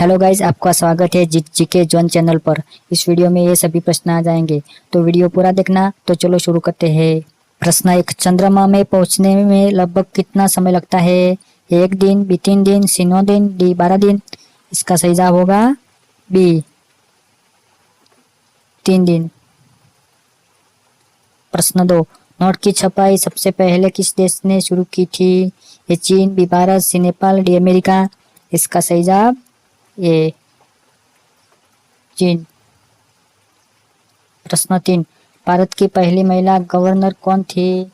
Hello guys, आपका स्वागत है जीके जॉन चैनल पर। इस वीडियो में ये सभी प्रश्न आ जाएंगे, तो वीडियो पूरा देखना। तो चलो शुरू करते हैं। प्रश्न 1, चंद्रमा में पहुंचने में लगभग कितना समय लगता है? 1 दिन, बी 3 दिन, सी 9 दिन, डी 12 दिन। इसका सही जवाब होगा बी 3 दिन। प्रश्न 2, नोट की छपाई सबसे पहले किस देश ने शुरू की थी? ए चीन, बी भारत, सी नेपाल, डी अमेरिका। इसका सही जवाब ए चीन। प्रश्न 3, भारत की पहली महिला गवर्नर कौन थी?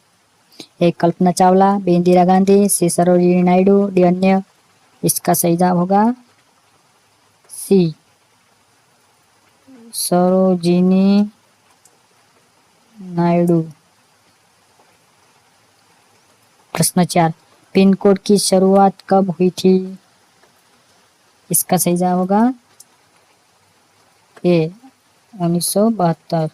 ए कल्पना चावला, बी इंदिरा गांधी, सी सरोजिनी नायडू, डी अन्य। इसका सही जवाब होगा सी सरोजिनी नायडू। प्रश्न 4, पिन कोड की शुरुआत कब हुई थी? इसका सही जवाब होगा ए 1972।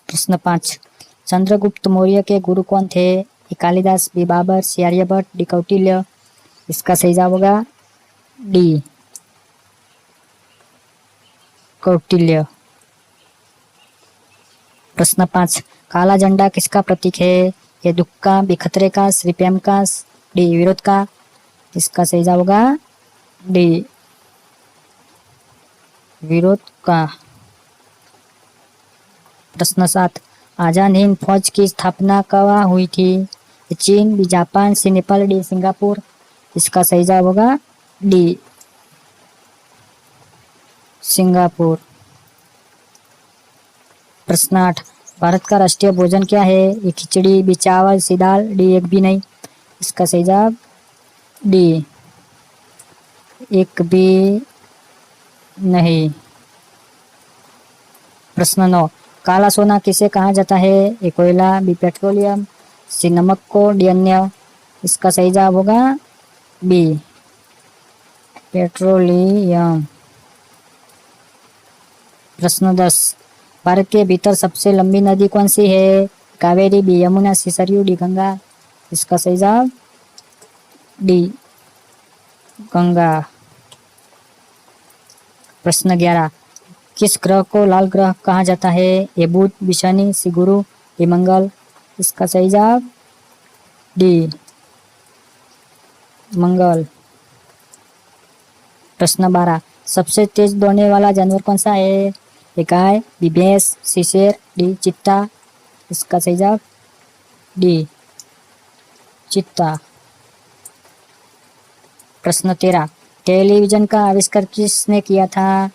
प्रश्न 5, चंद्रगुप्त मौर्य के गुरु कौन थे? ए कालिदास, बी बाबर, सी आर्यभट्ट, डी कौटिल्य। इसका सही जवाब होगा डी कौटिल्य। प्रश्न 5, काला झंडा किसका प्रतीक है? ए दुख का, बी खतरे का, सी प्रेम का, डी विरोध का। इसका सही जवाब होगा डी विरोध का। प्रश्न 7, आजाद हिंद फौज की स्थापना कब हुई थी? चीन, बी जापान, सी नेपाल, डी सिंगापुर। इसका सही जवाब होगा डी सिंगापुर। प्रश्न 8, भारत का राष्ट्रीय भोजन क्या है? ये खिचड़ी, बी चावल, सी दाल, डी एक भी नहीं। इसका सही जवाब डी एक भी नहीं। प्रश्न 9, काला सोना किसे कहा जाता है? ए कोयला, बी पेट्रोलियम, सी नमक को, डी अन्य। इसका सही जवाब होगा बी पेट्रोलियम। प्रश्न 10, भारत के भीतर सबसे लंबी नदी कौन सी है? कावेरी, बी यमुना, सी सरयू, डी गंगा। इसका सही जवाब डी गंगा। प्रश्न 11, किस ग्रह को लाल ग्रह कहा जाता है? ए बुध, बी शनि, सी गुरु, डी मंगल। इसका सही जवाब डी मंगल। प्रश्न 12, सबसे तेज दौड़ने वाला जानवर कौन सा है? ए गाय, बी भैंस, सी शेर, डी चीता। इसका सही जवाब डी चीता। प्रश्न 13, टेलीविजन का आविष्कार किसने किया था?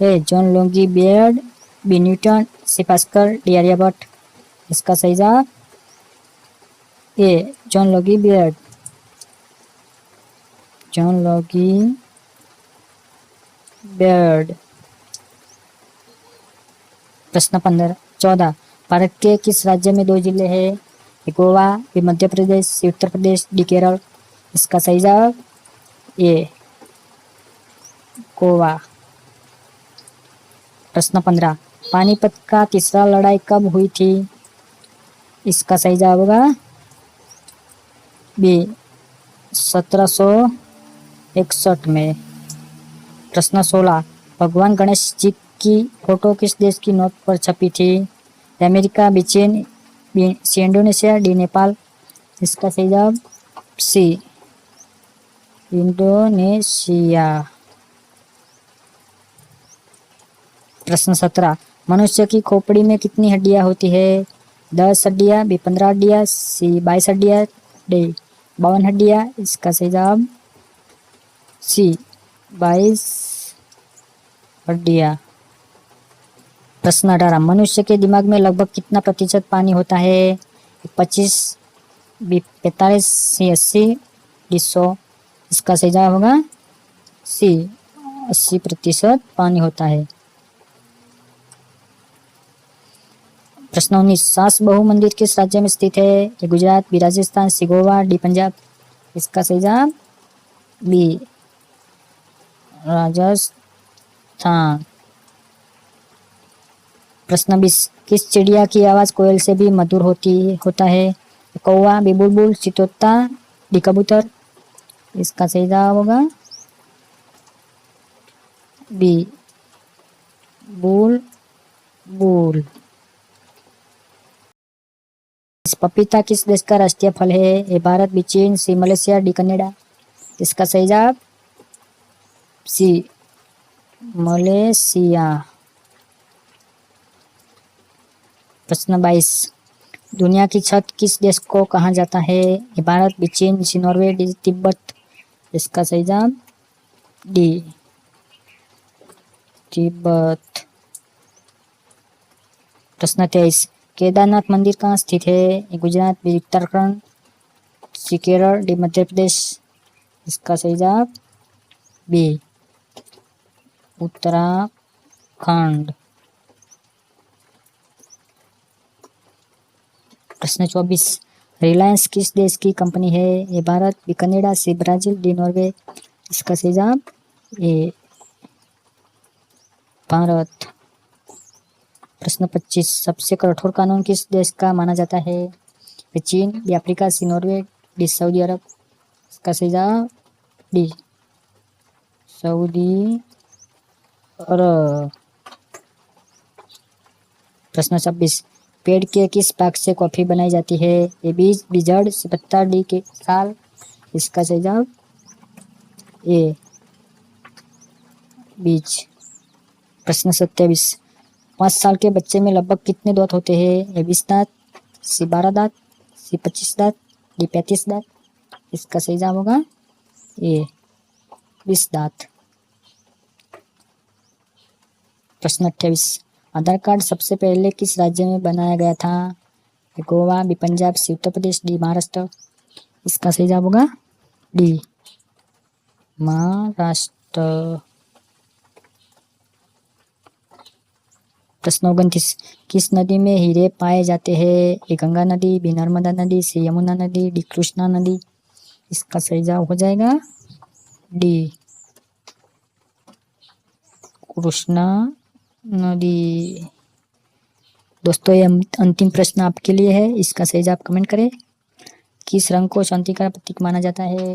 A John Logie Baird, B Newton, C Pascal, D Aryabhata. इसका सही जवाब A John Logie Baird. John Logie Baird. प्रश्न 14, भारत के किस राज्य में 2 जिले हैं? गोवा, बी मध्य प्रदेश, सी उत्तर प्रदेश, डी केरल। इसका सही जवाब ए गोवा। प्रश्न 15, पानीपत का तीसरा लड़ाई कब हुई थी? इसका सही जवाब होगा बी 1761 में। प्रश्न 16, भगवान गणेश जी की फोटो किस देश की नोट पर छपी थी? अमेरिका, बी चीन, B C Indonesia, D Nepal. इसका सही जवाब सी इंडोनेशिया। प्रश्न 17, मनुष्य की खोपड़ी में कितनी हड्डियां होती है? 10 हड्डियां, बी 15 हड्डियां, सी 22 हड्डियां, डी 52 हड्डियां। इसका सही जवाब सी 22 हड्डियां। प्रश्न 18, मनुष्य के दिमाग में लगभग कितना प्रतिशत पानी होता है? 25, बी 45, सी 80, डी 100। इसका सही जवाब होगा सी 80% पानी होता है। प्रश्न 19, सास बहु मंदिर किस राज्य में स्थित है? ए गुजरात, बी राजस्थान, सी गोवा, डी पंजाब। इसका सही जवाब बी राजस्थान। प्रश्न 20, किस चिड़िया की आवाज कोयल से भी मधुर होता है? कौवा, बी बुलबुल, सी तोता, डी कबूतर। इसका सही जवाब होगा बी, बुल बुल। पपीता किस देश का राष्ट्रीय फल है? ए भारत, बी चीन, सी मलेशिया, डी कनाडा। इसका सही जवाब सी, मलेशिया। प्रश्न 22, दुनिया की छत किस देश को कहा जाता है? ए भारत, बी चीन, सी नॉर्वे, डी तिब्बत। इसका सही जवाब डी, तिब्बत। प्रश्न 23, केदारनाथ मंदिर कहाँ स्थित है? ए गुजरात, बी उत्तराखंड, सी केरल, डी मध्य प्रदेश। इसका सही जवाब बी, उत्तराखंड। प्रश्न 24, रिलायंस किस देश की कंपनी है? A Bharat, B Canada, C Brazil, D Norway. इसका सही जवाब ए, भारत। प्रश्न 25, सबसे कठोर कानून किस देश का माना जाता है? ए चीन, बी अफ्रीका, सी नॉर्वे, डी सऊदी अरब। इसका सही जवाब डी, सऊदी अरब। प्रश्न 26, पेड़ के किस भाग से कॉफी बनाई जाती है? ए बीज, बी जड़, सी पत्ता, डी के साल। इसका सही जवाब ए, बीज। प्रश्न 27, 5 साल के बच्चे में लगभग कितने दांत होते हैं? ए 20 दांत, सी 12 दांत, सी 25 दांत, डी 35 दांत। इसका सही जवाब होगा ए, 20 दांत। प्रश्न 28, आधार कार्ड सबसे पहले किस राज्य में बनाया गया था? गोवा, बी पंजाब, सी उत्तर प्रदेश, डी महाराष्ट्र। इसका सही जवाब होगा डी, महाराष्ट्र। प्रश्न 29, किस नदी में हीरे पाए जाते हैं? ए गंगा नदी, बी नर्मदा नदी, सी यमुना नदी, डी कृष्णा नदी। इसका सही जवाब हो जाएगा डी, कृष्णा नदी। दोस्तों, ये अंतिम प्रश्न आपके लिए है, इसका सही जवाब कमेंट करें। किस रंग को शांति का प्रतीक माना जाता है?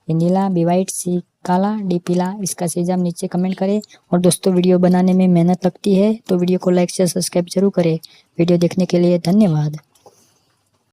ए नीला, बी वाइट, सी काला, डी पीला। इसका सही जवाब नीचे कमेंट करें। और दोस्तों, वीडियो बनाने में मेहनत लगती है तो वीडियो को लाइक से सब्सक्राइब जरूर करें। वीडियो देखने के लिए धन्यवाद।